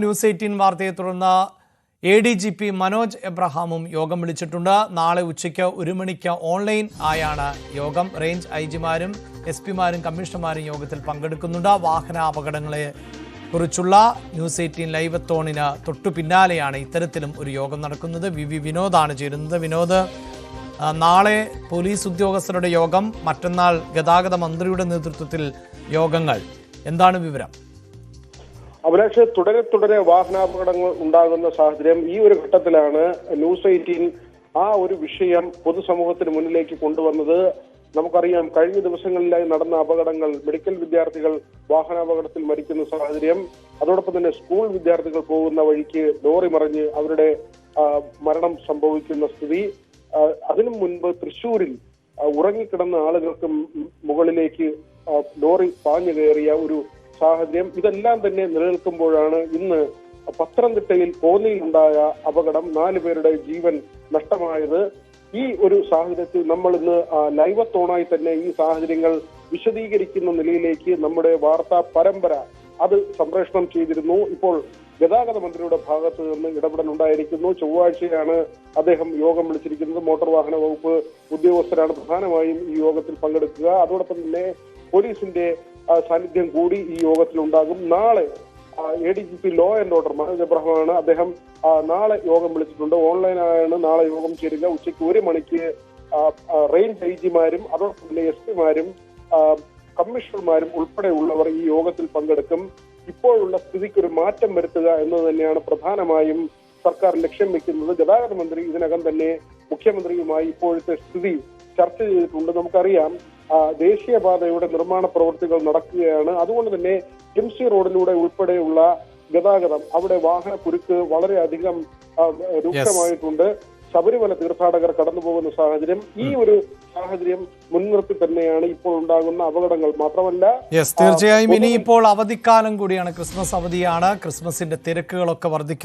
News 18 വാർത്തയെ തുടർന്ന് ADGP Manoj എബ്രഹാമും യോഗം വിളിച്ചിട്ടുണ്ട്. നാളെ ഉച്ചയ്ക്ക് 1 മണിക്ക് ഓൺലൈൻ ആയാണ് യോഗം. റേഞ്ച് IG-മാരും SP-മാരും കമ്മീഷണർമാരും യോഗത്തിൽ പങ്കെടുക്കുന്നുണ്ട്. വാഹന അപകടങ്ങളെ കുറിച്ചുള്ള ന്യൂസ് 18 ലൈവത്തോണിന് തൊട്ടു പിന്നാലെയാണ് ഇത്തരത്തിലും ഒരു യോഗം നടക്കുന്നത്. VV വിനോദാണ് ചേരുന്നത്. വിനോദ്, നാളെ പോലീസ് ഉദ്യോഗസ്ഥരുടെ യോഗം, മറ്റന്നാൾ ഗതാഗത മന്ത്രിയുടെ നേതൃത്വത്തിൽ യോഗങ്ങൾ, എന്താണ് വിവരം? അഭിലാഷ്, തുടരെ വാഹനാപകടങ്ങൾ ഉണ്ടാകുന്ന സാഹചര്യം. ഈ ഒരു ഘട്ടത്തിലാണ് ന്യൂസ് 18 ആ ഒരു വിഷയം പൊതുസമൂഹത്തിന് മുന്നിലേക്ക് കൊണ്ടുവന്നത്. നമുക്കറിയാം, കഴിഞ്ഞ ദിവസങ്ങളിലായി നടന്ന അപകടങ്ങൾ, മെഡിക്കൽ വിദ്യാർത്ഥികൾ വാഹനാപകടത്തിൽ മരിക്കുന്ന സാഹചര്യം, അതോടൊപ്പം തന്നെ സ്കൂൾ വിദ്യാർത്ഥികൾ പോകുന്ന വഴിക്ക് ലോറി മറിഞ്ഞ് അവരുടെ മരണം സംഭവിക്കുന്ന സ്ഥിതി. അതിനു മുൻപ് തൃശ്ശൂരിൽ ഉറങ്ങിക്കിടന്ന ആളുകൾക്ക് മുകളിലേക്ക് ലോറി പാഞ്ഞു കയറിയ ഒരു സാഹചര്യം. ഇതെല്ലാം തന്നെ നിലനിൽക്കുമ്പോഴാണ് ഇന്ന് പത്തനംതിട്ടയിൽ കോന്നിയിലുണ്ടായ അപകടം, 4 പേരുടെ ജീവൻ നഷ്ടമായത്. ഈ ഒരു സാഹചര്യത്തിൽ നമ്മൾ ഇന്ന് ലൈവത്തോണായി തന്നെ ഈ സാഹചര്യങ്ങൾ വിശദീകരിക്കുന്ന നിലയിലേക്ക് നമ്മുടെ വാർത്താ പരമ്പര അത് സംപ്രേഷണം ചെയ്തിരുന്നു. ഇപ്പോൾ ഗതാഗത മന്ത്രിയുടെ ഭാഗത്ത് നിന്ന് ഇടപെടൽ ഉണ്ടായിരിക്കുന്നു. ചൊവ്വാഴ്ചയാണ് അദ്ദേഹം യോഗം വിളിച്ചിരിക്കുന്നത്. മോട്ടോർ വാഹന വകുപ്പ് ഉദ്യോഗസ്ഥരാണ് പ്രധാനമായും ഈ യോഗത്തിൽ പങ്കെടുക്കുക. അതോടൊപ്പം തന്നെ പോലീസിന്റെ സാന്നിധ്യം കൂടി ഈ യോഗത്തിൽ ഉണ്ടാകും. നാളെ ADGP law and order Manoj എബ്രഹാമാണ്. അദ്ദേഹം നാളെ യോഗം വിളിച്ചിട്ടുണ്ട്. ഓൺലൈനായാണ് നാളെ യോഗം ചേരുക. ഉച്ചയ്ക്ക് 1 മണിക്ക് റേഞ്ച് IG-മാരും അതോടൊപ്പം തന്നെ SP-മാരും കമ്മീഷണർമാരും ഉൾപ്പെടെയുള്ളവർ ഈ യോഗത്തിൽ പങ്കെടുക്കും. ഇപ്പോഴുള്ള സ്ഥിതിക്ക് ഒരു മാറ്റം വരുത്തുക എന്നത് തന്നെയാണ് പ്രധാനമായും സർക്കാർ ലക്ഷ്യം വെക്കുന്നത്. ഗതാഗത മന്ത്രി ഇതിനകം തന്നെ മുഖ്യമന്ത്രിയുമായി ഇപ്പോഴത്തെ സ്ഥിതി ചർച്ച ചെയ്തിട്ടുണ്ട്. നമുക്കറിയാം, ദേശീയപാതയുടെ നിർമ്മാണ പ്രവൃത്തികൾ നടക്കുകയാണ്. അതുകൊണ്ട് തന്നെ MC റോഡിലൂടെ ഉൾപ്പെടെയുള്ള ഗതാഗതം, അവിടെ വാഹന കുരുക്ക് വളരെയധികം രൂക്ഷമായിട്ടുണ്ട്. ശബരിമല തീർത്ഥാടകർ കടന്നു പോകുന്ന സാഹചര്യം, ഈ ഒരു സാഹചര്യം മുൻനിർത്തി തന്നെയാണ് ഇപ്പോൾ ഉണ്ടാകുന്ന അപകടങ്ങൾ. മാത്രമല്ല, തീർച്ചയായും ഇനി ഇപ്പോൾ അവധിക്കാലം കൂടിയാണ്, ക്രിസ്മസ് അവധിയാണ്. ക്രിസ്മസിന്റെ തിരക്കുകളൊക്കെ വർദ്ധിക്കും.